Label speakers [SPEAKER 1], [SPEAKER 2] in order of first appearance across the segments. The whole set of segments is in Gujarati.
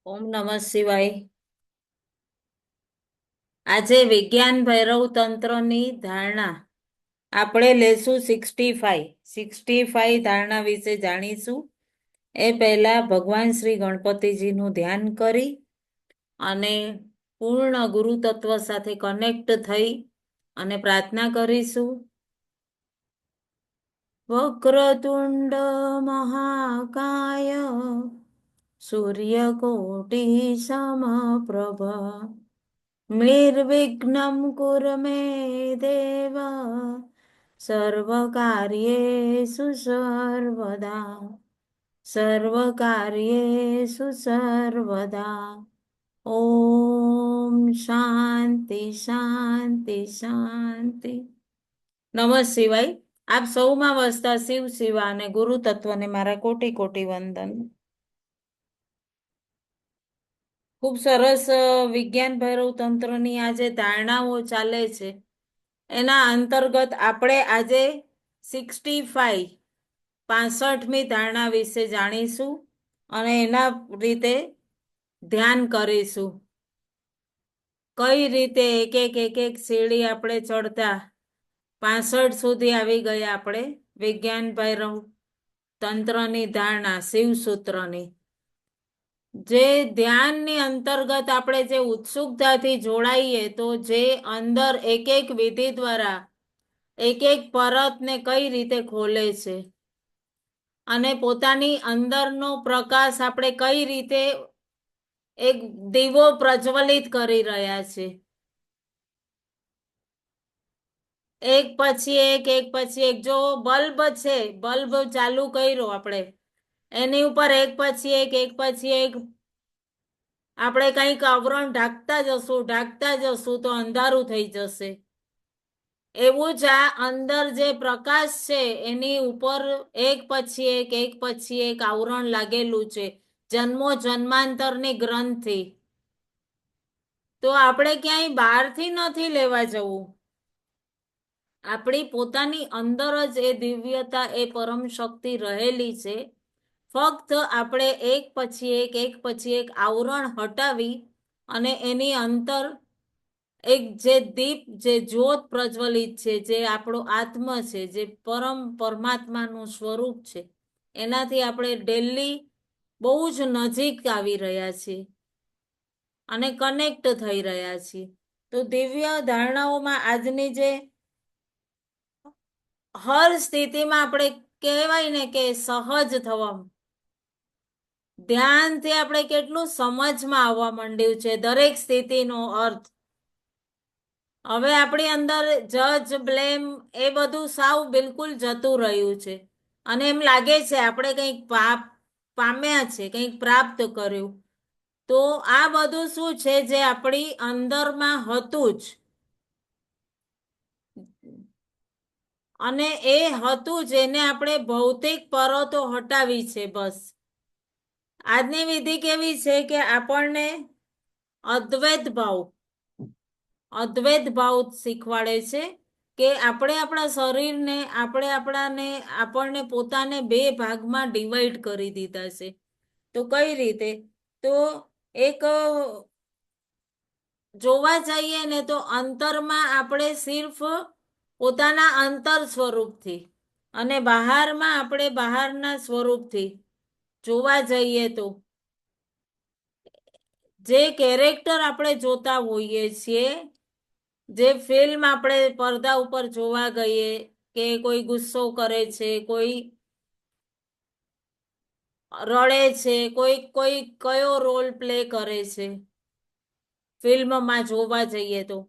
[SPEAKER 1] ઓમ નમઃ શિવાય. આજે વિજ્ઞાન ભૈરવ તંત્રની ધારણા આપણે લેશું 65 ધારણા વિશે જાણીશું. એ પહેલા ભગવાન શ્રી ગણપતિજીનું ધ્યાન કરી અને પૂર્ણ ગુરુ તત્વ સાથે કનેક્ટ થઈ અને પ્રાર્થના કરીશું. વક્રતુંડ મહાકાય સૂર્યકોટિ સમપ્રભ નિર્વિઘ્નમ કુરુ મે દેવ સર્વકાર્યેષુ સર્વદા સર્વકાર્યેષુ સર્વદા. ઓમ શાંતિ શાંતિ શાંતિ. નમઃ શિવાય. આપ સૌમાં વસતા શિવ શિવા અને ગુરુ તત્વને મારા કોટી કોટી વંદન. ખૂબ સરસ વિજ્ઞાન ભૈરવ તંત્રની આજે ધારણાઓ ચાલે છે. એના અંતર્ગત આપણે આજે 65મી ધારણા વિશે જાણીશું અને એના રીતે ધ્યાન કરીશું. કઈ રીતે એક એક સીડી આપણે ચડતા 65 સુધી આવી ગયા. આપણે વિજ્ઞાન ભૈરવ તંત્રની ધારણા શિવસૂત્રની જે ધ્યાનની અંતર્ગત આપણે જે ઉત્સુકતાથી જોડાઈએ તો જે અંદર એક એક વિધિ દ્વારા એક એક પરતને કઈ રીતે ખોલે છે અને પોતાની અંદરનો પ્રકાશ આપણે કઈ રીતે એક દીવો પ્રજ્વલિત કરી રહ્યા છે. એક પછી એક જો બલ્બ છે, બલ્બ ચાલુ કર્યો આપણે, એની ઉપર એક પછી એક આપણે કંઈક આવરણ ઢાંકતા જશું તો અંધારું થઈ જશે. એવું જ આ અંદર જે પ્રકાશ છે એની ઉપર એક પછી એક આવરણ લાગેલું છે, જન્મો જન્માંતરની ગ્રંથિ. તો આપણે ક્યાંય બહારથી નથી લેવા જવું. આપણી પોતાની અંદર જ એ દિવ્યતા, એ પરમ શક્તિ રહેલી છે. ફક્ત આપણે એક પછી એક આવરણ હટાવી અને એની અંતર એક જે દીપ, જે જ્યોત પ્રજ્વલિત છે, જે આપણો આત્મ છે, જે પરમાત્માનું સ્વરૂપ છે, એનાથી આપણે ડેલી બહુ જ નજીક આવી રહ્યા છીએ અને કનેક્ટ થઈ રહ્યા છીએ. તો દિવ્ય ધારણાઓમાં આજની જે હર સ્થિતિમાં આપણે કહેવાય ને કે સહજ થવા, ધ્યાનથી આપણે કેટલું સમજમાં આવવા માંડ્યું છે દરેક સ્થિતિનો અર્થ. હવે આપણી અંદર જજ, બ્લેમ એ બધું સાવ બિલકુલ જતું રહ્યું છે અને એમ લાગે છે આપણે કંઈક પામ્યા છે, કંઈક પ્રાપ્ત કર્યું. તો આ બધું શું છે જે આપણી અંદરમાં હતું જ, અને એ હતું જ એને આપણે ભૌતિક પરોતો હટાવી છે બસ. આજની વિધિ કેવી છે કે આપણને અદ્વૈત ભાવ શીખવાડે છે કે આપણે આપણા શરીરને આપણને પોતાને બે ભાગમાં ડિવાઈડ કરી દીધા છે. તો કઈ રીતે? તો એક જોવા જઈએ ને તો અંતરમાં આપણે સિર્ફ પોતાના અંતર સ્વરૂપથી અને બહારમાં આપણે બહારના સ્વરૂપથી જોવા જઈએ તો જે કેરેક્ટર આપણે જોતા હોઈએ છીએ, જે ફિલ્મ આપણે પડદા ઉપર જોવા ગઈએ કે કોઈ ગુસ્સો કરે છે, કોઈ રડે છે, કોઈ કયો રોલ પ્લે કરે છે ફિલ્મમાં જોવા જઈએ તો,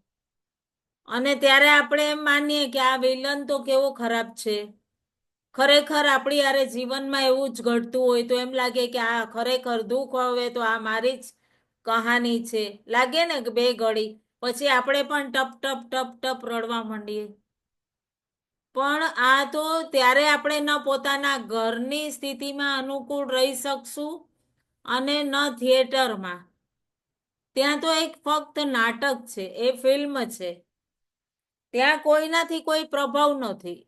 [SPEAKER 1] અને ત્યારે આપણે એમ માનીએ કે આ વિલન તો કેવો ખરાબ છે. ખરેખર આપણી યારે જીવનમાં એવું જ ઘટતું હોય તો એમ લાગે કે આ ખરેખર દુઃખ હવે તો આ મારી જ કહાની છે. લાગે ને કે બે ઘડી પછી આપણે પણ ટપ ટપ ટપ ટપ રડવા માંડીએ. પણ આ તો ત્યારે આપણે ન પોતાના ઘરની સ્થિતિમાં અનુકૂળ રહી શકશું અને ન થિયેટરમાં. ત્યાં તો એક ફક્ત નાટક છે, એ ફિલ્મ છે. ત્યાં કોઈનાથી કોઈ પ્રભાવ નથી.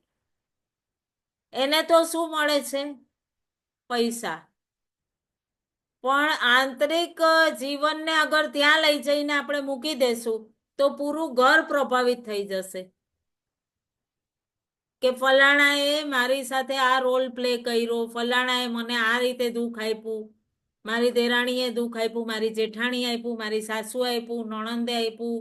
[SPEAKER 1] એને તો શું મળે છે? પૈસા. પણ આંતરિક જીવનને અગર ત્યાં લઈ જઈને આપણે મૂકી દેશું તો પૂરું ઘર પ્રભાવિત થઈ જશે કે ફલાણાએ મારી સાથે આ રોલ પ્લે કર્યો, ફલાણાએ મને આ રીતે દુઃખ આપ્યું, મારી દેરાણીએ દુઃખ આપ્યું, મારી જેઠાણી આપ્યું, મારી સાસુ આપ્યું, નણંદે આપ્યું,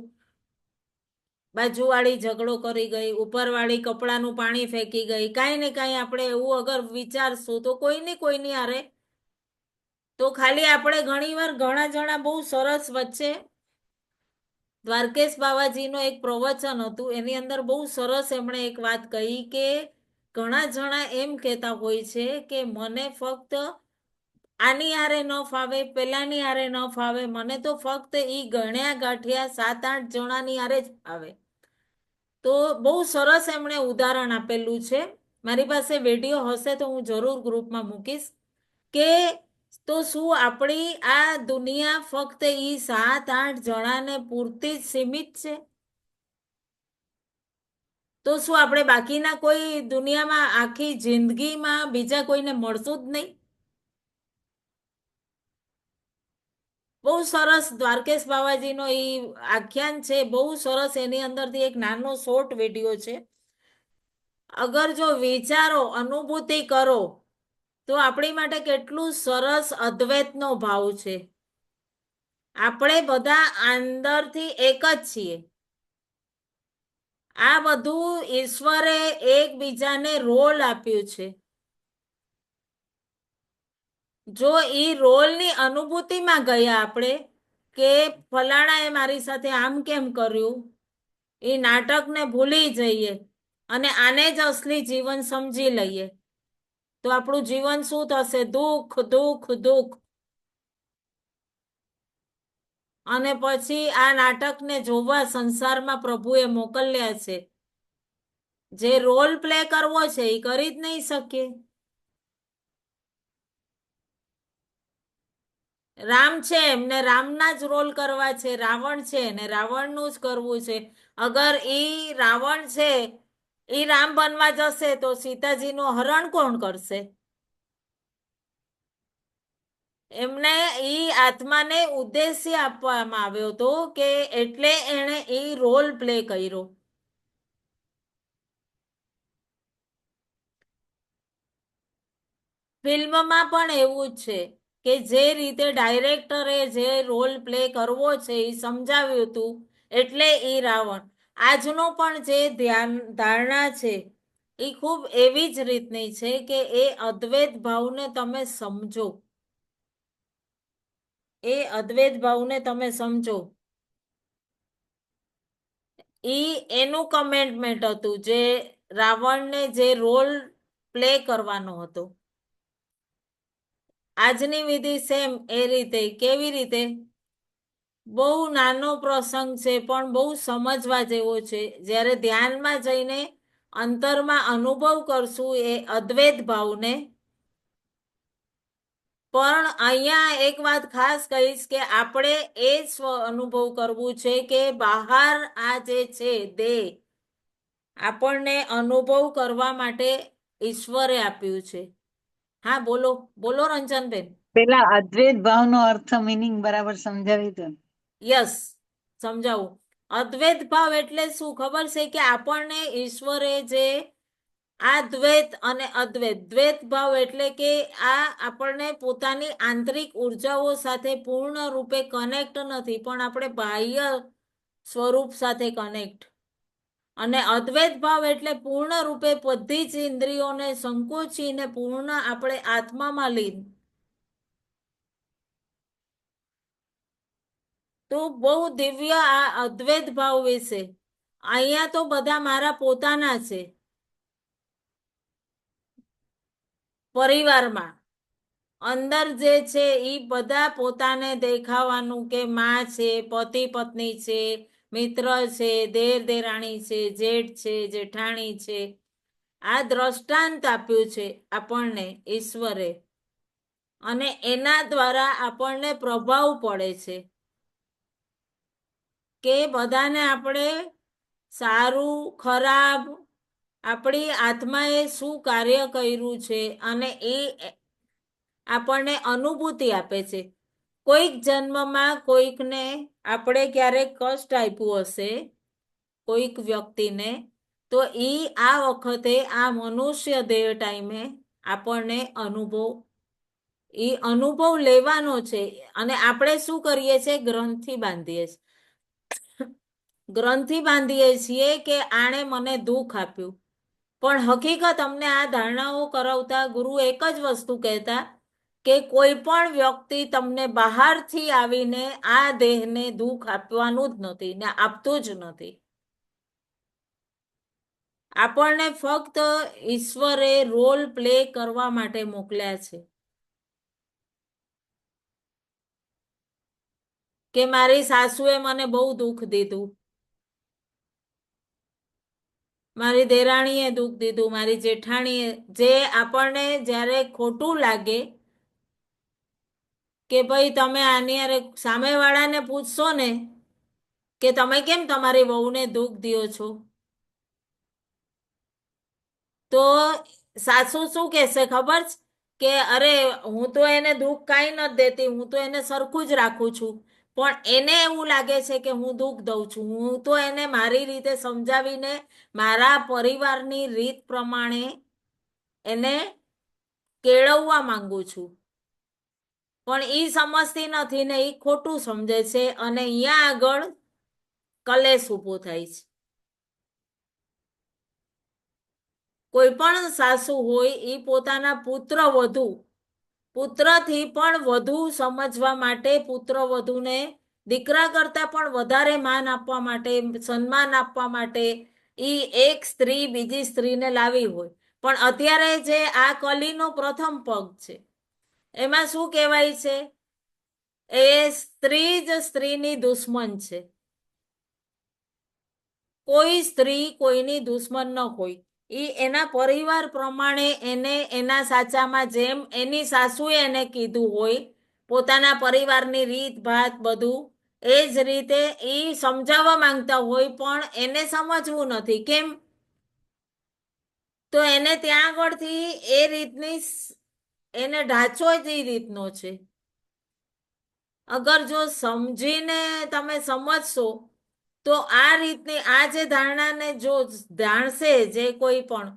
[SPEAKER 1] બાજુવાળી ઝઘડો કરી ગઈ, ઉપરવાળી કપડાનું પાણી ફેંકી ગઈ, કાંઈ ને કાંઈ આપણે એવું અગર વિચારશું તો કોઈની હારે તો ખાલી આપણે ઘણીવાર ઘણા જણા બહુ સરસ વચ્ચે દ્વારકેશ બાવાજીનો એક પ્રવચન હતું એની અંદર બહુ સરસ એમણે એક વાત કહી કે ઘણા જણા એમ કહેતા હોય છે કે મને ફક્ત આની હારે ન ફાવે, પેલાની હારે ન ફાવે, મને તો ફક્ત ઈ ગણ્યા ગાંઠિયા 7-8 જણાની હારે જ ફાવે. તો બહુ સરસ એમણે ઉદાહરણ આપેલું છે. મારી પાસે વિડીયો હશે તો હું જરૂર ગ્રુપમાં મૂકીશ કે તો શું આપણી આ દુનિયા ફક્ત ઈ 7-8 જણાને પૂરતી જ સીમિત છે? તો શું આપણે બાકીના કોઈ દુનિયામાં આખી જિંદગીમાં બીજા કોઈને મળશું જ નહીં? બહુ સરસ દ્વારકેશ બાવાજીનો એ આખ્યાન છે, બહુ સરસ. એની અંદરથી એક નાનો શોર્ટ વિડીયો છે. અગર જો વિચારો, અનુભૂતિ કરો તો આપણી માટે કેટલું સરસ અદ્વૈતનો ભાવ છે. આપણે બધા અંદરથી એક જ છીએ. આ બધું ઈશ્વરે એકબીજાને રોલ આપ્યું છે. જો ઈ રોલની અનુભૂતિમાં ગયા આપણે કે ફલાણાએ મારી સાથે આમ કેમ કર્યું, એ નાટકને ભૂલી જઈએ અને આને જ અસલી જીવન સમજી લઈએ તો આપણું જીવન શું થશે? દુઃખ દુઃખ દુઃખ. અને પછી આ નાટકને જોવા સંસારમાં પ્રભુએ મોકલ્યા છે. જે રોલ પ્લે કરવો છે એ કરી જ નહીં શકીએ. રામ છે એમને રામના જ રોલ કરવા છે, રાવણ છે ને રાવણનું જ કરવું છે. અગર ઈ રાવણ છે ઈ રામ બનવા જશે તો સીતાજીનું હરણ કોણ કરશે? એમને ઈ આત્માને ઉદ્દેશ્ય આપવામાં આવ્યો હતો કે એટલે એણે ઈ રોલ પ્લે કર્યો. ફિલ્મમાં પણ એવું જ છે કે જે રીતે ડાયરેક્ટરે જે રોલ પ્લે કરવો છે એ સમજાવ્યું હતું એટલે એ રાવણ. આજનો પણ જે ધારણા છે એ ખૂબ એવી જ રીતની છે કે એ અદ્વૈત ભાવને તમે સમજો. એ અદ્વૈત ભાવને તમે સમજો. ઈ એનું કમેન્ટમેન્ટ હતું જે રાવણને જે રોલ પ્લે કરવાનો હતો. આજની વિધિ સેમ એ રીતે. કેવી રીતે? બહુ નાનો પ્રસંગ છે પણ બહુ સમજવા જેવો છે. જ્યારે ધ્યાનમાં જઈને અંતરમાં અનુભવ કરશું એ અદ્વૈત ભાવને. પણ અહીંયા એક વાત ખાસ કહીશ કે આપણે એ સ્વ અનુભવ કરવું છે કે બહાર આ જે છે દેહ આપણને અનુભવ કરવા માટે ઈશ્વરે આપ્યું છે. હા, બોલો બોલો રંજનબેન.
[SPEAKER 2] પેલા અદ્વૈત ભાવનો અર્થ મિનિંગ બરાબર સમજાવી દો.
[SPEAKER 1] યસ, સમજાવું. અદ્વૈત ભાવ એટલે શું ખબર છે કે આપણને ઈશ્વરે જે આ દ્વૈત અને અદ્વૈત, દ્વૈત ભાવ એટલે કે આ આપણને પોતાની આંતરિક ઉર્જાઓ સાથે પૂર્ણ રૂપે કનેક્ટ નથી પણ આપણે બાહ્ય સ્વરૂપ સાથે કનેક્ટ. અને અદ્વૈત ભાવ એટલે પૂર્ણ રૂપે બધી જ ઇન્દ્રિયોને સંકોચીને પૂર્ણ આપણે આત્મામાં લીન. તો બહુ દિવ્ય આ અદ્વૈત ભાવ વિશે. અહીંયા તો બધા મારા પોતાના છે. પરિવારમાં અંદર જે છે એ બધા પોતાને દેખાવાનું કે માં છે, પતિ પત્ની છે, મિત્ર છે, દેર દેરાણી છે, જેઠ છે, જેઠાણી છે. આ દ્રષ્ટાંત આપ્યું છે આપણને ઈશ્વરે અને એના દ્વારા આપણને પ્રભાવ પડે છે કે બધાને આપણે સારું ખરાબ આપણી આત્માએ શું કાર્ય કર્યું છે અને એ આપણને અનુભૂતિ આપે છે. કોઈક જન્મમાં કોઈકને આપણે ક્યારેક કષ્ટ આપ્યું હશે, કોઈક વ્યક્તિને, તો ઈ આ વખતે આ મનુષ્ય દેહ ટાઈમે આપણને અનુભવ લેવાનો છે. અને આપણે શું કરીએ છીએ? ગ્રંથિ બાંધીએ છીએ. ગ્રંથિ બાંધીએ છીએ કે આણે મને દુઃખ આપ્યું. પણ હકીકત અમને આ ધારણાઓ કરાવતા ગુરુ એક જ વસ્તુ કહેતા કે કોઈ પણ વ્યક્તિ તમને બહારથી આવીને આ દેહને દુઃખ આપવાનું જ નથી ને આપતું જ નથી. આપણને ફક્ત ઈશ્વરે રોલ પ્લે કરવા માટે મોકલ્યા છે કે મારી સાસુએ મને બહુ દુઃખ દીધું, મારી દેરાણીએ દુઃખ દીધું, મારી જેઠાણીએ, જે આપણને જ્યારે ખોટું લાગે કે ભાઈ તમે આની અરે સામેવાળાને પૂછશો ને કે તમે કેમ તમારી વહુને દુઃખ દ્યો છો, તો સાસુ શું કહેશે ખબર છે? કે અરે હું તો એને દુઃખ કાંઈ નથી દેતી, હું તો એને સરખું જ રાખું છું. પણ એને એવું લાગે છે કે હું દુઃખ દઉં છું. હું તો એને મારી રીતે સમજાવીને મારા પરિવારની રીત પ્રમાણે એને કેળવવા માંગુ છું. પણ ઈ સમજતી નથી ને ઈ ખોટું સમજે છે અને અહીંયા આગળ કલેશ ઊભો થાય છે. કોઈ પણ સાસુ હોય એ પોતાના પુત્રથી પણ વધુ સમજવા માટે, પુત્ર વધુને દીકરા કરતા પણ વધારે માન આપવા માટે, સન્માન આપવા માટે ઈ એક સ્ત્રી બીજી સ્ત્રીને લાવી હોય. પણ અત્યારે જે આ કલીનો પ્રથમ પગ છે એમાં શું કહેવાય છે? એ સ્ત્રી જ સ્ત્રીની દુશ્મન છે. કોઈ સ્ત્રી કોઈની દુશ્મન ન હોય. ઈ એના પરિવાર પ્રમાણે એને એના સાચામાં જેમ એની સાસુએ એને કીધું હોય, પોતાના પરિવારની રીત ભાત બધું એ જ રીતે ઈ સમજાવવા માંગતા હોય, પણ એને સમજવું નથી. કેમ? તો એને ત્યાં આગળથી એ રીતની એને ઢાંચો જ એ રીતનો છે. અગર જો સમજીને તમે સમજશો તો આ રીતની આ જે ધારણાને જો જાણશે જે કોઈ પણ,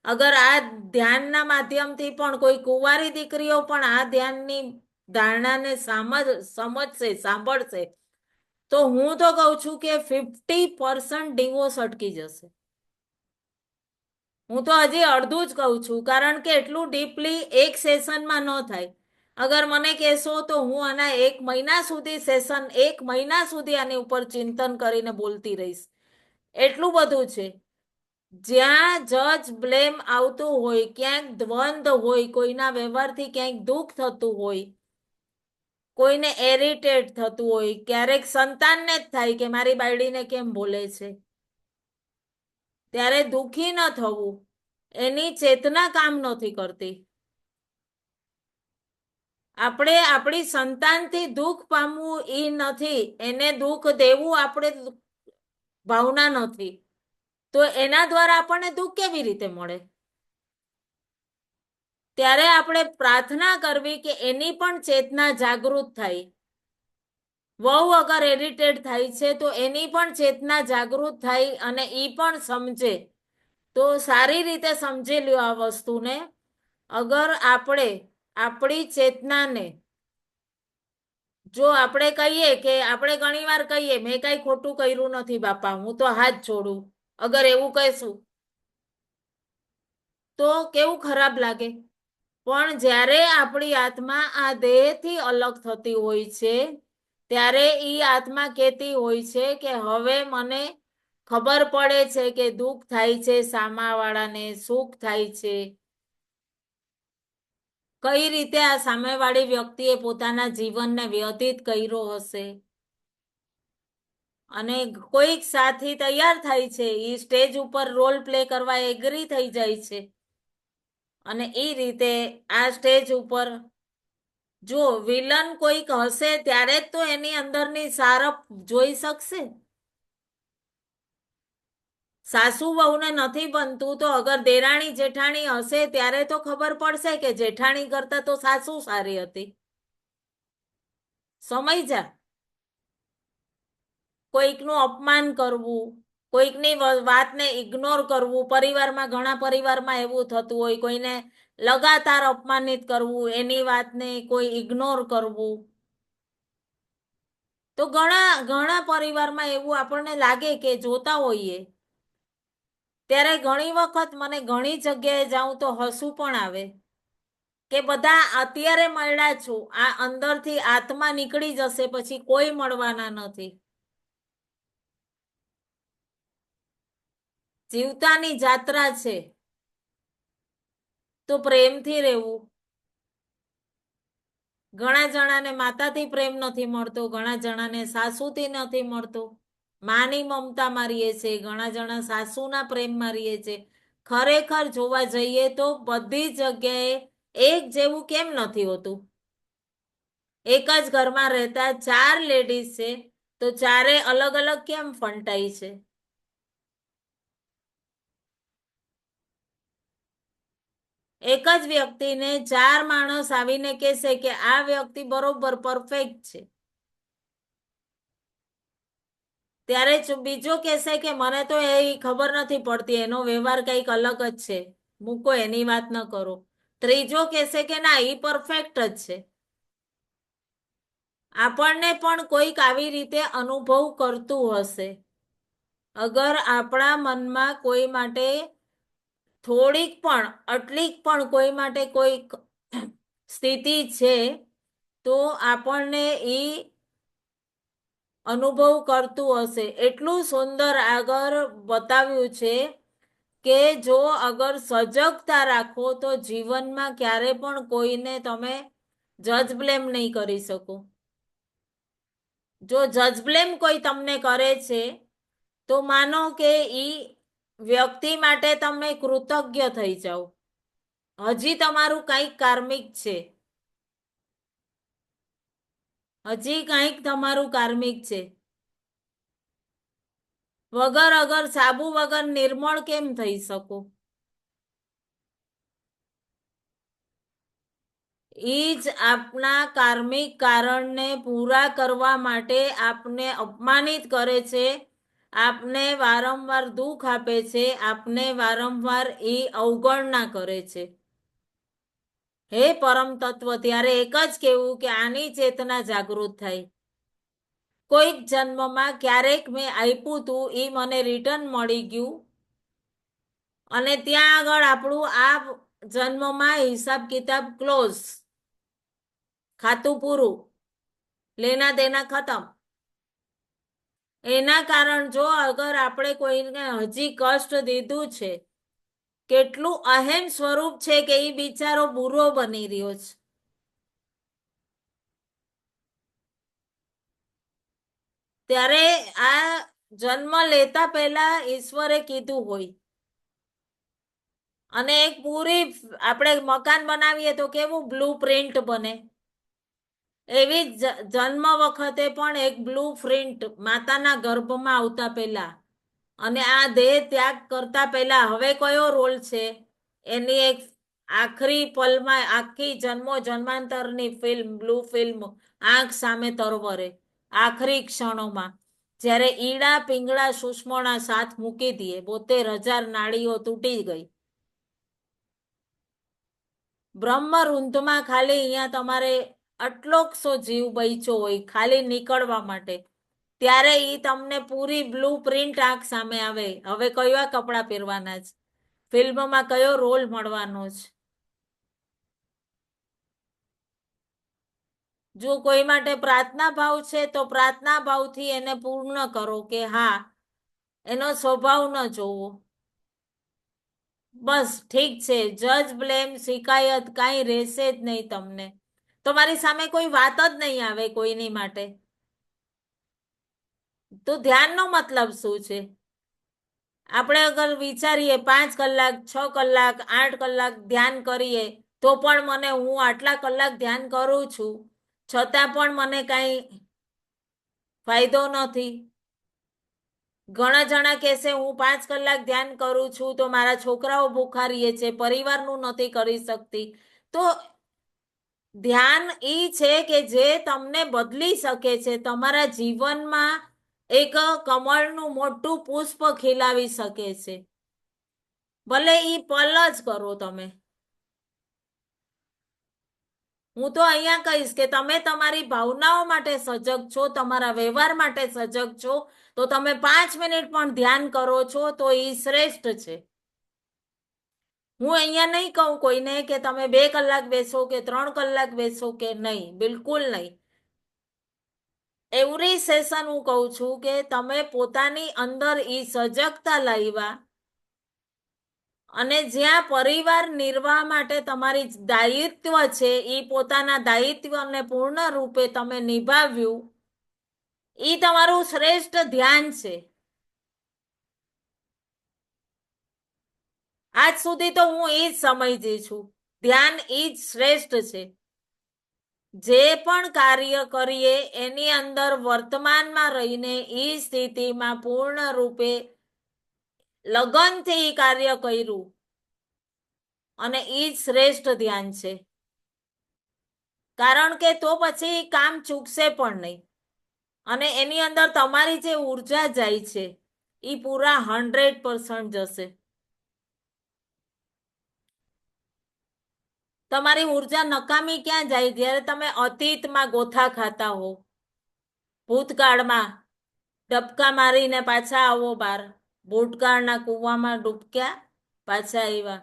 [SPEAKER 1] અગર આ ધ્યાનના માધ્યમથી પણ કોઈ કુંવારી દીકરીઓ પણ આ ધ્યાનની ધારણાને સમજશે, સાંભળશે, તો હું તો કહું છું કે 50% ડિવોર્સ અટકી જશે. હું તો હજી અડધું જ કહું છું, કારણ કે એટલું ડીપલી એક સેશનમાં ન થાય. અગર મને કહેશો તો હું આના 1 મહિના સુધી સેશન, 1 મહિના સુધી આની ઉપર ચિંતન કરીને બોલતી રહીશ. એટલું બધું છે. જ્યાં જજ બ્લેમ આવતું હોય, ક્યાંક દ્વંદ હોય, કોઈના વ્યવહારથી ક્યાંક દુઃખ થતું હોય, કોઈને એરિટેટ થતું હોય, ક્યારેક સંતાનને જ થાય કે મારી બાયડીને કેમ બોલે છે, ત્યારે દુઃખી ન થવું. એની ચેતના કામ નથી કરતી. આપણે આપણી સંતાનથી દુઃખ પામવું એ નથી, એને દુઃખ દેવું આપણે ભાવના નથી. તો એના દ્વારા આપણને દુઃખ કેવી રીતે મળે? ત્યારે આપણે પ્રાર્થના કરવી કે એની પણ ચેતના જાગૃત થાય. વહુ અગર ઇરિટેટ થાય છે તો એની પણ ચેતના જાગૃત થાય અને ઈ પણ સમજે. તો સારી રીતે સમજી લ્યો આ વસ્તુને. અગર આપણે આપણી ચેતનાને, જો આપણે કહીએ કે આપણે ઘણી વાર કહીએ મેં કઈ ખોટું કર્યું નથી બાપા, હું તો હાથ જોડું, અગર એવું કહીશું તો કેવું ખરાબ લાગે. પણ જ્યારે આપણી આત્મા આ દેહથી અલગ થતી હોય છે ત્યારે ઈ આત્મા કહેતી હોય છે કે હવે મને ખબર પડે છે કે દુઃખ થાય છે સામાવાળાને, સુખ થાય છે. કઈ રીતે આ સામેવાળી વ્યક્તિએ પોતાના જીવનને વ્યતીત કર્યો હશે. અને કોઈક સાથી તૈયાર થાય છે, એ સ્ટેજ ઉપર રોલ પ્લે કરવા એગ્રી થઈ જાય છે. અને એ રીતે આ સ્ટેજ ઉપર જો વિલન કોઈક હશે ત્યારે જ તો એની અંદરની સારપ જોઈ શકશે. સાસુ વહુને નથી બનતું તો અગર દેરાણી જેઠાણી હશે ત્યારે તો ખબર પડશે કે જેઠાણી કરતા તો સાસુ સારી હતી. સમજ્યા? કોઈકનું અપમાન કરવું, કોઈકની વાતને ઇગ્નોર કરવું, પરિવારમાં ઘણા પરિવારમાં એવું થતું હોય, કોઈને લગાતાર અપમાનિત કરવું, એની વાતને કોઈ ઇગ્નોર કરવું. તો ઘણા ઘણા પરિવારમાં એવું આપણને લાગે કે જોતા હોઈએ, ત્યારે ઘણી વખત મને ઘણી જગ્યાએ જાઉં તો હસવું પણ આવે કે બધા અત્યારે મળ્યા છો, આ અંદરથી આત્મા નીકળી જશે પછી કોઈ મળવાના નથી. જીવતાની જાત્રા છે તો પ્રેમથી રહેવું. ઘણા જણાને માતાથી પ્રેમ નથી મળતો, ઘણા જણાને સાસુથી નથી મળતો. માની મમતા મારીએ છે, ઘણા જણા સાસુના પ્રેમ મારીએ છે. ખરેખર જોવા જઈએ તો બધી જગ્યાએ એક જેવું કેમ નથી હોતું? એક જ ઘરમાં રહેતા 4 લેડીઝ છે તો ચારે અલગ અલગ કેમ ફંટાઈ છે? એક જ વ્યક્તિને 4 માણસ આવીને કહેશે કે આ વ્યક્તિ બરોબર પરફેક્ટ છે, ત્યારે બીજો કહેશે કે મને તો એ ખબર નથી પડતી, એનો વ્યવહાર કંઈક અલગ જ છે, મૂકો એની વાત ન કરો. ત્રીજો કહેશે કે ના, એ પરફેક્ટ જ છે. આપણને પણ કોઈક આવી રીતે અનુભવ કરતું હશે. અગર આપણા મનમાં કોઈ માટે થોડીક પણ આટલીક પણ કોઈ માટે કોઈક સ્થિતિ છે તો આપણને એ અનુભવ કરતું હશે. એટલું સુંદર આગળ બતાવ્યું છે કે જો અગર સજગતા રાખો તો જીવનમાં ક્યારે પણ કોઈને તમે જજ બ્લેમ નહીં કરી શકો. જો જજ બ્લેમ કોઈ તમને કરે છે તો માનો કે ઈ વ્યક્તિ માટે તમે કૃતજ્ઞ થઈ જાઓ. હજી તમારું કંઈક કાર્મિક છે, હજી કંઈક તમારું કાર્મિક છે. વગર અગર સાબુ વગર નિર્મળ કેમ થઈ શકો? ઈ જ આપના કાર્મિક કારણને પૂરા કરવા માટે આપને અપમાનિત કરે છે, આપને વારંવાર દુઃખ આપે છે, આપને વારંવાર એ અવગણના કરે છે. હે પરમ તત્વ, ત્યારે એક જ કહેવું કે આની ચેતના જાગૃત થાય. કોઈક જન્મમાં ક્યારેક મેં આપ્યું તું, એ મને રિટર્ન મળી ગયું અને ત્યાં આગળ આપણું આ જન્મમાં હિસાબ કિતાબ ક્લોઝ, ખાતું પૂરું, લેના દેના ખતમ. એના કારણ જો અગર આપણે કોઈને હજી કષ્ટ દીધું છે, કેટલું અહેમ સ્વરૂપ છે કે એ બિચારો બુરો બની રહ્યો છે. ત્યારે આ જન્મ લેતા પહેલા ઈશ્વરે કીધું હોય, અને એક પૂરી આપણે મકાન બનાવીએ તો કેવું બ્લુ પ્રિન્ટ બને, એવી જન્મ વખતે પણ એક બ્લુ પ્રિન્ટ માતાના ગર્ભમાં આવતા પહેલા અને આ દેહ ત્યાગ કરતા પહેલા હવે કયો રોલ છે એની એક આખરી પલમાં આખી જન્મો જન્માંતરની ફિલ્મ, બ્લુ ફિલ્મ આંખ સામે તરવરે આખરી ક્ષણોમાં જ્યારે ઈડા પિંગળા સુષ્મણા સાથ મૂકી દે, 72,000 નાડીઓ તૂટી ગઈ. બ્રહ્મરુંધમાં ખાલી અહીંયા તમારે આટલોક સો જીવ બચ્યો હોય ખાલી નીકળવા માટે, ત્યારે ઈ તમને પૂરી બ્લુ પ્રિન્ટ આંખ સામે આવે. હવે કયા કપડાં પહેરવાના છે, ફિલ્મમાં કયો રોલ મળવાનો છે. જો કોઈ માટે પ્રાર્થના ભાવ છે તો પ્રાર્થના ભાવથી એને પૂર્ણ કરો કે હા, એનો સ્વભાવ ન જોવો. બસ ઠીક છે, જજ બ્લેમ શિકાયત કાંઈ રહેશે જ નહીં. તમને તમારી સામે કોઈ વાત જ નહીં આવે કોઈની માટે. તો ધ્યાનનો મતલબ શું છે? આપણે અગર વિચારીએ 5 કલાક, 6 કલાક, 8 કલાક ધ્યાન કરીએ તો પણ મને હું આટલા કલાક ધ્યાન કરું છું છતાં પણ મને કાંઈ ફાયદો નથી. ઘણા જણા કહેશે હું 5 કલાક ધ્યાન કરું છું તો મારા છોકરાઓ ભૂખા રહીએ છે, પરિવારનું નથી કરી શકતી. તો ધ્યાન ઈ છે કે જે તમને બદલી શકે છે, તમારા જીવનમાં એક કમળનું મોટું પુષ્પ ખીલાવી શકે છે. ભલે ઈ પલ જ કરો તમે. હું તો અહીંયા કહીશ કે તમે તમારી ભાવનાઓ માટે સજગ છો, તમારા વ્યવહાર માટે સજગ છો, તો તમે 5 મિનિટ પણ ધ્યાન કરો છો તો એ શ્રેષ્ઠ છે. હું અહીંયા નહીં કહું કોઈને કે તમે 2 કલાક બેસો કે 3 કલાક બેસો કે નહીં, બિલકુલ નહીં. એવરી સેશન હું કહું છું કે તમે પોતાની અંદર ઈ સજગતા લાવ્યા અને જ્યાં પરિવાર નિર્વાહ માટે તમારી દાયિત્વ છે એ પોતાના દાયિત્વને પૂર્ણ રૂપે તમે નિભાવ્યું, એ તમારું શ્રેષ્ઠ ધ્યાન છે. આજ સુધી તો હું એ જ સમજી છું, ધ્યાન એ જ શ્રેષ્ઠ છે. જે પણ કાર્ય કરીએ એની અંદર વર્તમાનમાં રહીને એ સ્થિતિમાં પૂર્ણ રૂપે લગનથી કાર્ય કર્યું અને એ જ શ્રેષ્ઠ ધ્યાન છે. કારણ કે તો પછી કામ ચૂકશે પણ નહીં અને એની અંદર તમારી જે ઉર્જા જાય છે એ પૂરા 100% જશે. તમારી ઉર્જા નકામી ક્યાં જાય? જ્યારે તમે અતીતમાં ગોથા ખાતા હો, ભૂતકાળમાં ડબકા મારીને પાછા આવો બાર, ભૂતકાળના કૂવામાં ડૂબક્યા પાછા આવ્યા.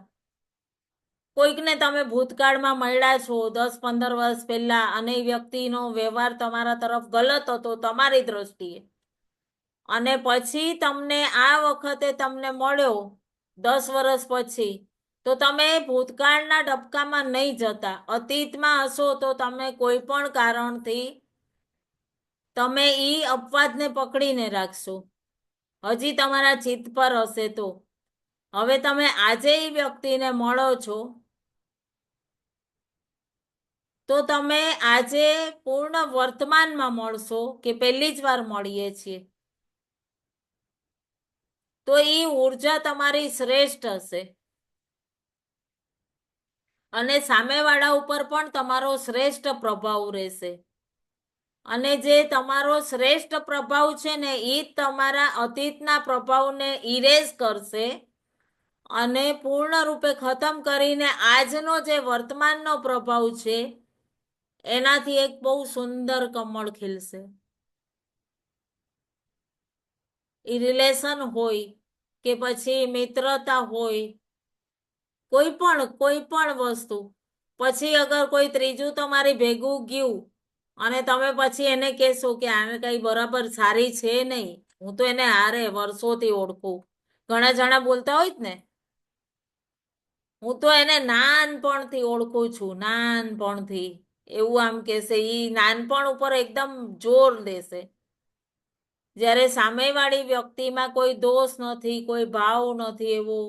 [SPEAKER 1] કોઈકને તમે ભૂતકાળમાં મળ્યા છો 10-15 વર્ષ પહેલા અને એ વ્યક્તિનો વ્યવહાર તમારા તરફ ગલત હતો તમારી દ્રષ્ટિએ, અને પછી તમને આ વખતે તમને મળ્યો 10 વર્ષ પછી, તો તમે ભૂતકાળના ડબકામાં નહીં જતા, અતીતમાં હશો તો તમે કોઈ પણ કારણથી તમે ઈ અપવાદને પકડીને રાખશો, હજી તમારા ચિત્ત પર હશે તો. હવે તમે આજે એ વ્યક્તિને મળો છો તો તમે આજે પૂર્ણ વર્તમાનમાં મળશો કે પહેલી જ વાર મળીએ છીએ, તો એ ઉર્જા તમારી શ્રેષ્ઠ હશે અને સામેવાળા ઉપર પણ તમારો શ્રેષ્ઠ પ્રભાવ રહેશે. અને જે તમારો શ્રેષ્ઠ પ્રભાવ છે ને એ તમારા અતીતના પ્રભાવને ઇરેઝ કરશે અને પૂર્ણ રૂપે ખતમ કરીને આજનો જે વર્તમાનનો પ્રભાવ છે એનાથી એક બહુ સુંદર કમળ ખીલશે. એ રિલેશન હોય કે પછી મિત્રતા હોય, કોઈ પણ વસ્તુ, પછી અગર કોઈ ત્રીજું તમારી ભેગું ગયું અને તમે પછી એને કહેશો કે આને કઈ બરાબર સારી છે નહીં, હું તો એને હારે વર્ષોથી ઓળખું, ઘણા જણા બોલતા હોય જ ને, હું તો એને નાનપણથી ઓળખું છું, નાનપણથી, એવું આમ કહેશે. ઈ નાનપણ ઉપર એકદમ જોર દેશે, જ્યારે સામેવાળી વ્યક્તિમાં કોઈ દોષ નથી, કોઈ ભાવ નથી, એવો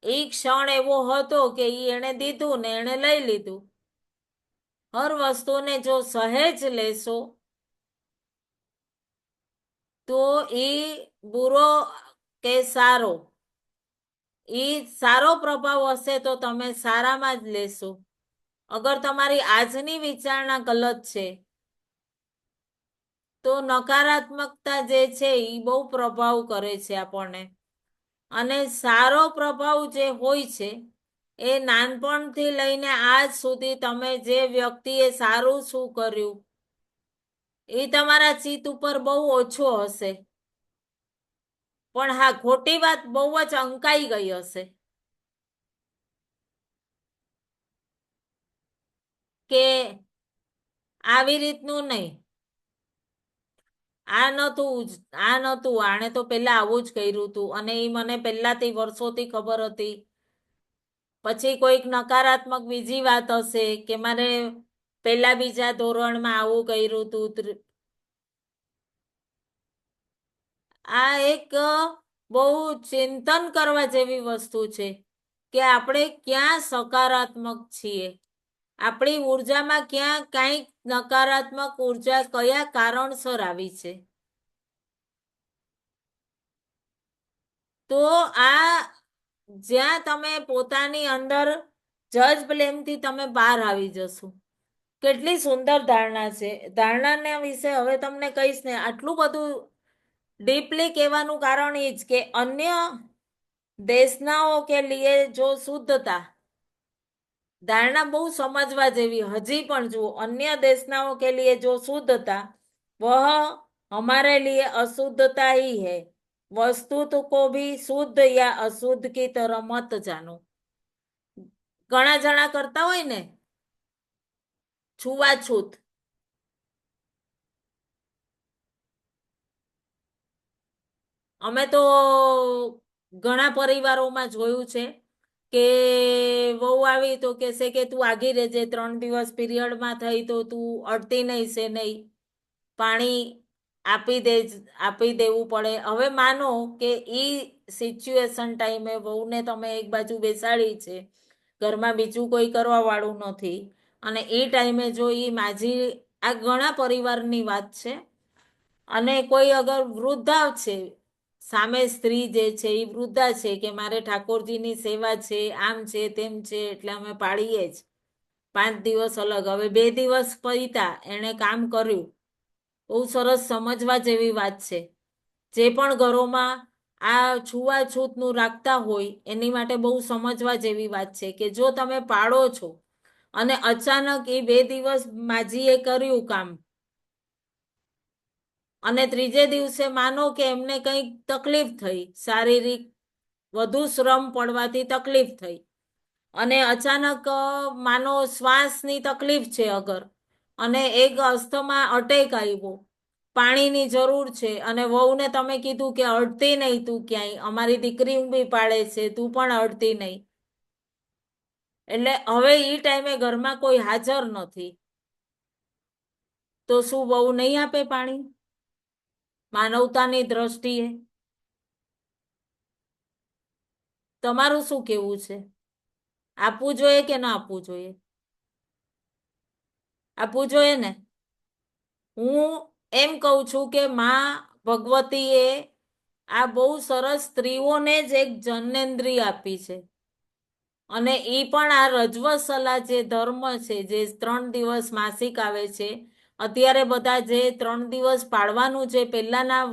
[SPEAKER 1] એ ક્ષણ એવો હતો કે એને દીધું ને એને લઈ લીધું. હર વસ્તુને જો સહેજ લેશો તો એ બુરો કે સારો, એ સારો પ્રભાવ હશે તો તમે સારામાં જ લેશો. અગર તમારી આજની વિચારણા ગલત છે તો નકારાત્મકતા જે છે એ બહુ પ્રભાવ કરે છે આપણને, અને સારો પ્રભાવ જે હોય છે એ નાનપણથી લઈને આજ સુધી તમે જે વ્યક્તિએ સારું શું કર્યું એ તમારા ચિત્ત ઉપર બહુ ઓછો હશે, પણ હા ખોટી વાત બહુ જ અંકાઈ ગઈ હશે કે આવી રીતનું નહીં, આ નતું, આણે તો પેલા આવું જ કર્યું હતું અને એ મને પહેલાથી વર્ષોથી ખબર હતી. પછી કોઈક નકારાત્મક બીજી વાત હશે કે મારે પેલા બીજા ધોરણમાં આવું કર્યું હતું. આ એક બહુ ચિંતન કરવા જેવી વસ્તુ છે કે આપણે ક્યાં સકારાત્મક છીએ, આપણી ઉર્જામાં ક્યાં કઈક નકારાત્મક ઉર્જા કયા કારણસર આવી છે. તો આ જ્યાં તમે પોતાની અંદર જજ બ્લેમથી તમે બહાર આવી જશો, કેટલી સુંદર ધારણા છે. ધારણાના વિશે હવે તમને કહીશ ને, આટલું બધું ડીપલી કહેવાનું કારણ એ જ કે અન્ય દેશનાઓ કે લીએ જો શુદ્ધતા, ધારણા બહુ સમજવા જેવી. હજી પણ જુઓ, अन्य देशनाओं के लिए जो शुद्धता वह हमारे लिए अशुद्धता ही है. वस्तु तो को भी शुद्ध या अशुद्ध की तरह मत जानो. ઘણા જણા કરતા હોય ને છૂવાછૂત, અમે તો ઘણા પરિવારોમાં જોયું છે કે વહુ આવી તો કહેશે કે તું આગી રહેજે, 3 દિવસ પીરિયડમાં થઈ તો તું અડતી નહીં છે નહીં, પાણી આપી દેવું પડે. હવે માનો કે ઈ સિચ્યુએશન ટાઈમે વહુને તમે એક બાજુ બેસાડી છે, ઘરમાં બીજું કોઈ કરવા વાળું નથી, અને એ ટાઈમે જો ઈ માજી, આ ઘણા પરિવારની વાત છે, અને કોઈ અગર વૃદ્ધા છે, સામે સ્ત્રી જે છે એ વૃદ્ધા છે કે મારે ઠાકોરજીની સેવા છે, આમ છે તેમ છે, એટલે અમે પાડીએ જ 5 દિવસ અલગ. હવે 2 દિવસ પૈતા એણે કામ કર્યું, બહુ સરસ સમજવા જેવી વાત છે. જે પણ ઘરોમાં આ છૂવાછૂતનું રાખતા હોય એની માટે બહુ સમજવા જેવી વાત છે કે જો તમે પાડો છો અને અચાનક એ 2 દિવસ માજીએ કર્યું કામ, અને ત્રીજે દિવસે માનો કે એમને કંઈક તકલીફ થઈ, શારીરિક વધુ શ્રમ પડવાથી તકલીફ થઈ, અને અચાનક માનો શ્વાસની તકલીફ છે અગર, અને એક અસ્થમા અટેક આવ્યો, પાણીની જરૂર છે, અને વહુને તમે કીધું કે અડતી નહીં તું ક્યાંય, અમારી દીકરી ઊંઘી પાડે છે, તું પણ અડતી નહીં, એટલે હવે ઈ ટાઈમે ઘરમાં કોઈ હાજર નથી, તો શું વહુ નહીં આપે પાણી? માનવતાની દ્રષ્ટિએ તમારું શું કેવું છે? આપવું જોઈએ કે ના આપવું જોઈએ? આપવું જોઈએ ને. હું એમ કહું છું કે માં ભગવતીએ આ બહુ સરસ સ્ત્રીઓને જ એક જનનેન્દ્રિય આપી છે, અને એ પણ આ રજ્વસલા જે ધર્મ છે, જે 3 દિવસ માસિક આવે છે, અત્યારે બધા જે 3 દિવસ પાળવાનું જે પહેલાના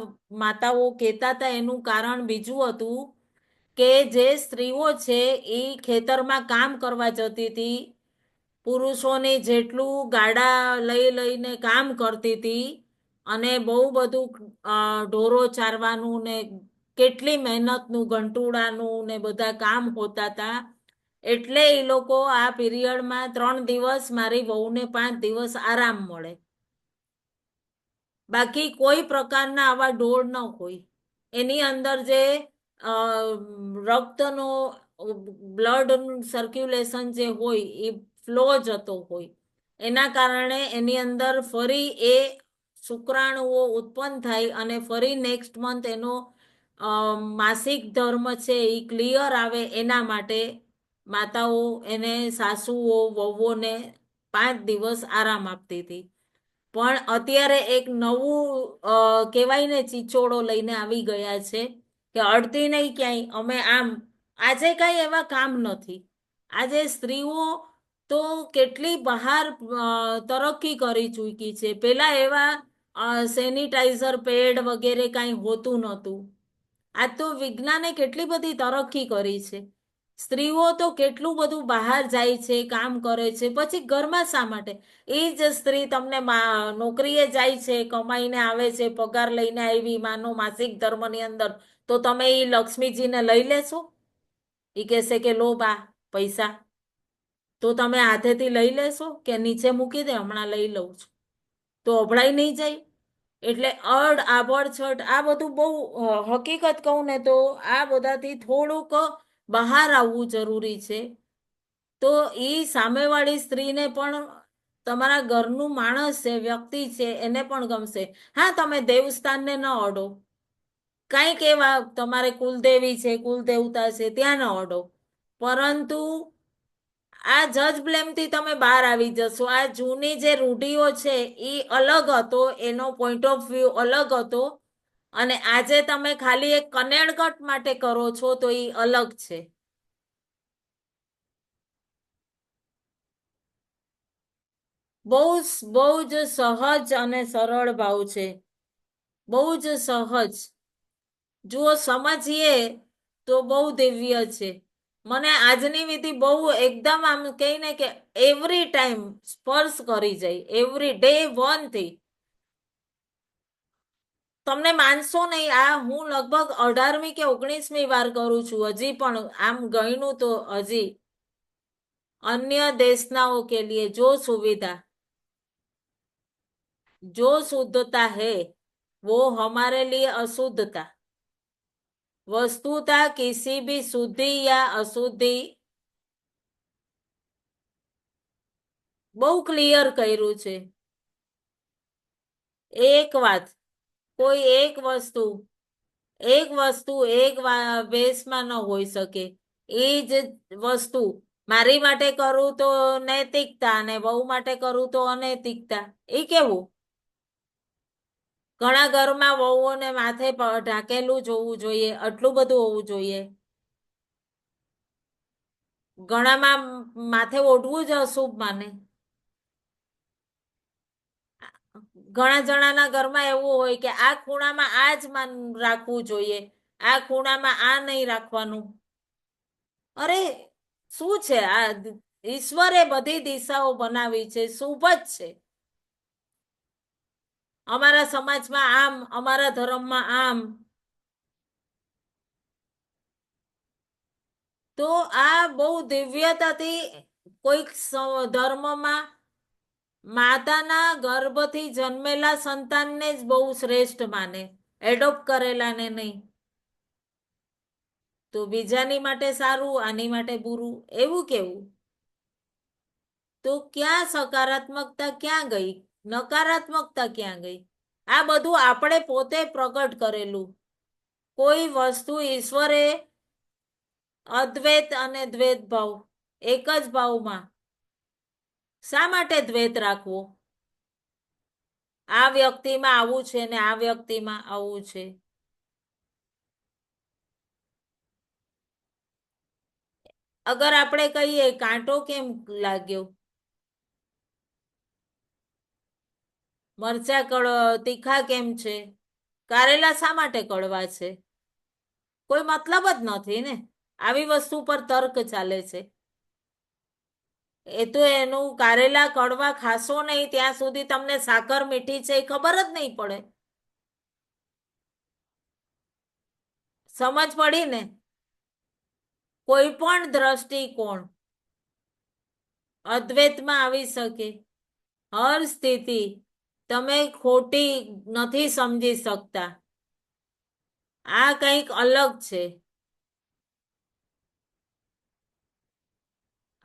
[SPEAKER 1] માતાઓ કહેતા હતા, એનું કારણ બીજું હતું કે જે સ્ત્રીઓ છે એ ખેતરમાં કામ કરવા જતી હતી, પુરુષોની જેટલું ગાડા લઈ લઈને કામ કરતી હતી, અને બહુ બધું ઢોરો ચારવાનું ને કેટલી મહેનતનું, ગંટુડાનું ને બધા કામ હોતા હતા, એટલે એ લોકો આ પીરિયડમાં 3 દિવસ, મારી વહુને 5 દિવસ આરામ મળે. બાકી કોઈ પ્રકારના આવા ડોળ ન હોય. એની અંદર જે રક્તનો બ્લડ સર્ક્યુલેશન જે હોય એ ફ્લો જતો હોય, એના કારણે એની અંદર ફરી એ શુક્રાણુઓ ઉત્પન્ન થાય, અને ફરી નેક્સ્ટ મંથ એનો માસિક ધર્મ છે એ ક્લિયર આવે, એના માટે માતાઓ એને, સાસુઓ વહુઓને 5 દિવસ આરામ આપતી હતી. પણ અત્યારે એક નવું કહેવાય ને, ચીચોડો લઈને આવી ગયા છે કે અડતી નહીં ક્યાંય, અમે આમ. આજે કઈ એવા કામ નથી. આજે સ્ત્રીઓ તો કેટલી બહાર તરક્કી કરી ચૂકી છે. પેલા એવા સેનિટાઈઝર પેડ વગેરે કાંઈ હોતું નહોતું. આ તો વિજ્ઞાને કેટલી બધી તરક્કી કરી છે. સ્ત્રીઓ તો કેટલું બધું બહાર જાય છે, કામ કરે છે, પછી ઘરમાં શા માટે? એ જ સ્ત્રી તમને નોકરીએ જાય છે, કમાઈને આવે છે, પગાર લઈને આવી માનો માસિક ધર્મની અંદર, તો તમે એ લક્ષ્મીજીને લઈ લેશો? એ કહેશે કે લો બા પૈસા, તો તમે હાથેથી લઈ લેશો કે નીચે મૂકી દે, હમણાં લઈ લઉં છું? તો અભળાઈ નહીં જાય? એટલે આભડછટ આ બધું બહુ, હકીકત કહું ને તો આ બધાથી થોડુંક બહાર આવવું જરૂરી છે. તો એ સામેવાળી સ્ત્રીને પણ, તમારા ઘરનું માણસ છે, વ્યક્તિ છે, એને પણ ગમશે. હા, તમે દેવસ્થાનને ન અડો, કાંઈક એવા તમારે કુલદેવી છે, કુલદેવતા છે, ત્યાં ન અડો, પરંતુ આ જજ બ્લેમથી તમે બહાર આવી જશો. આ જૂની જે રૂઢિઓ છે એ અલગ હતો, એનો પોઈન્ટ ઓફ વ્યૂ અલગ હતો, અને આજે તમે ખાલી એક કનેડગટ માટે કરો છો તો એ અલગ છે. બહુ જ સહજ અને સરળ ભાવ છે. બહુ જ સહજ. જુઓ, સમજીએ તો બહુ દિવ્ય છે. મને આજની વિધિ બહુ એકદમ આમ કહીને કે એવરી ટાઈમ સ્પર્શ કરી જાય, એવરી ડે વન થી. તમને માનશો નહીં, આ હું લગભગ 18મી કે 19મી વાર કરું છું. હજી પણ આમ ગણ્યું તો હજી अन्य देशनाओं के लिए जो सुविधा, जो शुद्धता है, वो हमारे लिए अशुद्धता। वस्तुतः किसी भी शुद्धि या अशुद्धि બહુ ક્લિયર કર્યું છે. એક વાત, કોઈ એક વસ્તુ વેશમાં ન હોઈ શકે. એ જ વસ્તુ મારી માટે કરું તો નૈતિકતા અને વહુ માટે કરું તો અનૈતિકતા. એ કેવું? ઘણા ઘરમાં વહુઓને માથે ઢાકેલું જોવું જોઈએ, આટલું બધું હોવું જોઈએ. ઘણામાં માથે ઓઢવું જ અશુભ માને. ઘણા જણાના ઘરમાં એવું હોય કે આ ખૂણામાં આ જ માન રાખવું જોઈએ, આ ખૂણામાં આ નહીં રાખવાનું. અરે શું છે આ? ઈશ્વરે બધી દિશાઓ બનાવી છે, શુભ જ છે. અમારા સમાજમાં આમ, અમારા ધર્મમાં આમ. તો આ બહુ દિવ્યતાથી કોઈક ધર્મમાં માતાના ગર્ભથી જન્મેલા સંતાનને જ બહુ શ્રેષ્ઠ માને, એડોપ્ટ કરેલાને નહીં. તો બીજાની માટે સારું, આની માટે બુરું, એવું કેવું? તો ક્યાં સકારાત્મકતા ક્યાં ગઈ? નકારાત્મકતા ક્યાં ગઈ? આ બધું આપણે પોતે પ્રગટ કરેલું. કોઈ વસ્તુ ઈશ્વરે અદ્વૈત અને દ્વૈત ભાવ, એક જ ભાવમાં શા માટે દ્વૈત રાખવો? આ વ્યક્તિમાં આવું છે ને આ વ્યક્તિમાં આવું છે. અગર આપણે કહીએ કાંટો કેમ લાગ્યો, મરચા તીખા કેમ છે, કારેલા શા માટે કડવા છે? કોઈ મતલબ જ નથી ને. આવી વસ્તુ પર તર્ક ચાલે છે. એ તો એનું કારેલા કડવા ખાશો નહીં ત્યાં સુધી તમને સાકર મીઠી છે એ ખબર જ નહીં પડે. સમજ પડી ને? કોઈ પણ દ્રષ્ટિકોણ અદ્વૈતમાં આવી શકે. હર સ્થિતિ તમે ખોટી નથી સમજી શકતા. આ કંઈક અલગ છે.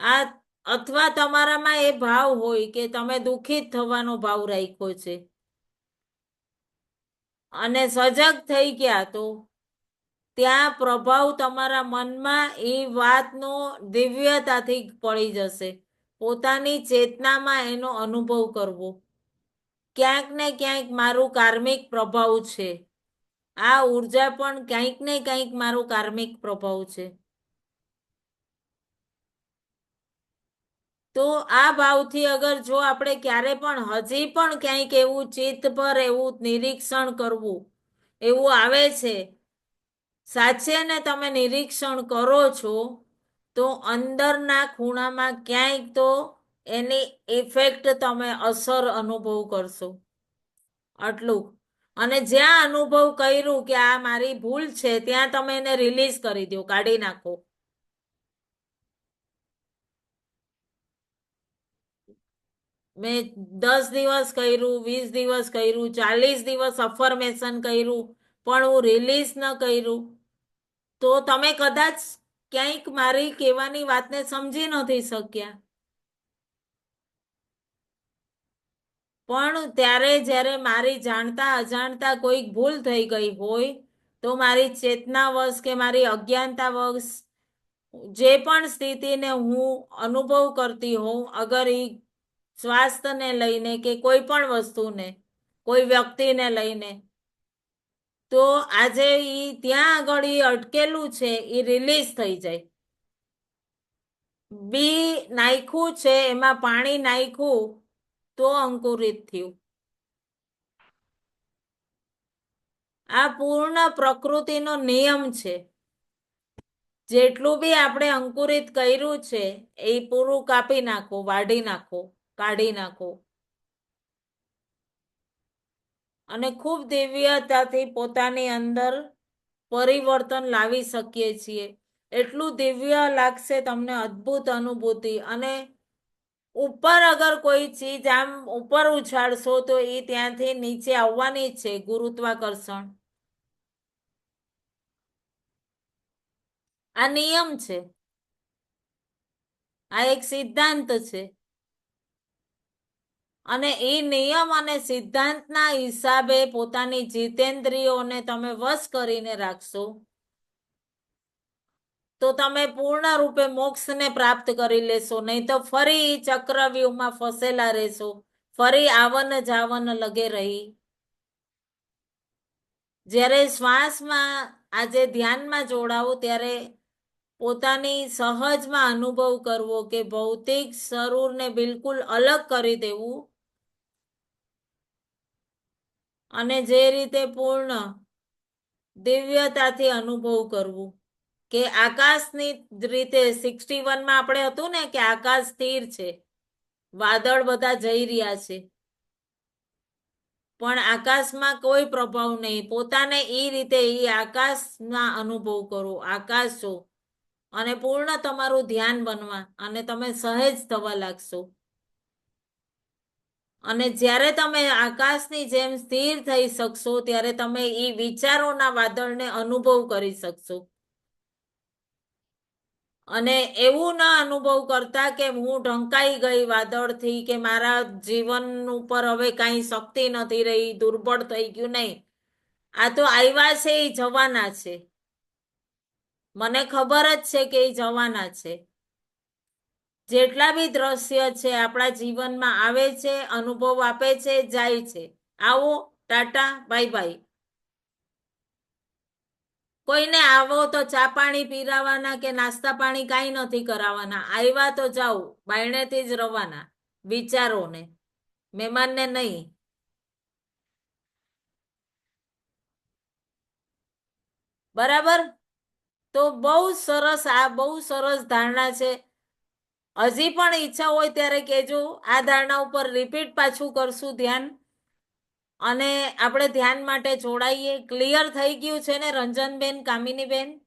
[SPEAKER 1] આ અથવા તમારામાં એ ભાવ હોય કે તમે દુઃખિત થવાનો ભાવ રાખ્યો છે અને સજગ થઈ ગયા, તો ત્યાં પ્રભાવ તમારા મનમાં એ વાતનો દિવ્યતાથી પડી જશે. પોતાની ચેતનામાં એનો અનુભવ કરવો, ક્યાંક ને ક્યાંક મારું કાર્મિક પ્રભાવ છે. આ ઉર્જા પણ ક્યાંક ને ક્યાંક મારું કાર્મિક પ્રભાવ છે. તો આ ભાવથી અગર જો આપણે ક્યારે પણ હજી પણ ક્યાંક એવું ચિત્ત પર એવું નિરીક્ષણ કરવું, એવું આવે છે, સાચે ને તમે નિરીક્ષણ કરો છો, તો અંદરના ખૂણામાં ક્યાંક તો એની ઇફેક્ટ તમે અસર અનુભવ કરશો. આટલું. અને જ્યાં અનુભવ કર્યું કે આ મારી ભૂલ છે, ત્યાં તમે એને રિલીઝ કરી દો, કાઢી નાખો. મેં 10 દિવસ કર્યું, 20 દિવસ કર્યું, 40 દિવસ અફર્મેશન કર્યું, પણ હું રિલીઝ ન કર્યું, તો તમે કદાચ ક્યાંક મારી કહેવાની વાતને સમજી નથી શક્યા. પણ ત્યારે જ્યારે મારી જાણતા અજાણતા કોઈક ભૂલ થઈ ગઈ હોય, તો મારી ચેતનાવશ કે મારી અજ્ઞાનતાવશ જે પણ સ્થિતિને હું અનુભવ કરતી હોઉં, અગર એ સ્વાસ્થ્યને લઈને કે કોઈ પણ વસ્તુને, કોઈ વ્યક્તિને લઈને, તો આજે ઈ ત્યાં આગળ ઈ અટકેલું છે, એ રિલીઝ થઈ જાય. બી નાખ્યું છે, એમાં પાણી નાખ્યું, તો અંકુરિત થયું. આ પૂર્ણ પ્રકૃતિનો નિયમ છે. જેટલું બી આપણે અંકુરિત કર્યું છે એ પૂરું કાપી નાખો, વાઢી નાખો, કાઢી નાખો અને ખૂબ દિવ્યતાથી પોતાની અંદર પરિવર્તન લાવી શકીએ છીએ. એટલું દિવ્ય લાગશે તમને, અદ્ભુત અનુભૂતિ. અને ઉપર અગર કોઈ ચીજ આમ ઉપર ઉછાળશો તો એ ત્યાંથી નીચે આવવાની જ છે, ગુરુત્વાકર્ષણ. આ નિયમ છે, આ એક સિદ્ધાંત છે. અને એ નિયમ અને સિદ્ધાંતના હિસાબે પોતાની જીતેન્દ્રિયોને તમે વશ કરીને રાખશો તો તમે પૂર્ણ રૂપે મોક્ષને પ્રાપ્ત કરી લેશો. નહીં તો ફરી ચક્રવ્યૂહમાં ફસેલા રહેશો, ફરી આવન જાવન લગે રહી. જ્યારે શ્વાસમાં આજે ધ્યાનમાં જોડાવો ત્યારે પોતાની સહજમાં અનુભવ કરવો કે ભૌતિક શરીરને બિલકુલ અલગ કરી દેવું અને જે રીતે પૂર્ણ દિવ્યતાથી અનુભવ કરવું કે આકાશની રીતે 61 આપણે હતું ને કે આકાશ સ્થિર છે, વાદળ બધા જઈ રહ્યા છે, પણ આકાશમાં કોઈ પ્રભાવ નહીં. પોતાને એ રીતે એ આકાશમાં અનુભવ કરો, આકાશ છો અને પૂર્ણ તમારું ધ્યાન બનવા અને તમે સહેજ થવા લાગશો. અને જ્યારે તમે આકાશની જેમ સ્થિર થઈ શકશો ત્યારે તમે એ વિચારોના વાદળને અનુભવ કરી શકશો. અને એવું ના અનુભવ કરતા કે હું ઢંકાઈ ગઈ વાદળથી કે મારા જીવન ઉપર હવે કાંઈ શક્તિ નથી રહી, દુર્બળ થઈ ગયું. નહીં, આ તો આવ્યા છે એ જવાના છે. મને ખબર જ છે કે એ જવાના છે. જેટલા બી દ્રશ્ય છે આપણા જીવનમાં આવે છે, અનુભવ આપે છે, જાય છે. આવો, ટાટા, બાય બાય. કોઈને આવો તો ચા પાણી પીરાવાના કે નાસ્તા પાણી કાંઈ નથી કરાવવાના. આવ્યા તો જાઓ, બાયણેથી જ રવાના. વિચારોને, મહેમાનને નહીં. બરાબર? તો બહુ સરસ, આ બહુ સરસ ધારણા છે. હજી પણ ઈચ્છા હોય ત્યારે કેજો. આ ધારણા ઉપર રિપીટ પાછું કરશું ધ્યાન. અને આપણે ધ્યાન માટે જોડાઈએ. ક્લિયર થઈ ગયું છે ને રંજનબેન, કામિનીબેન?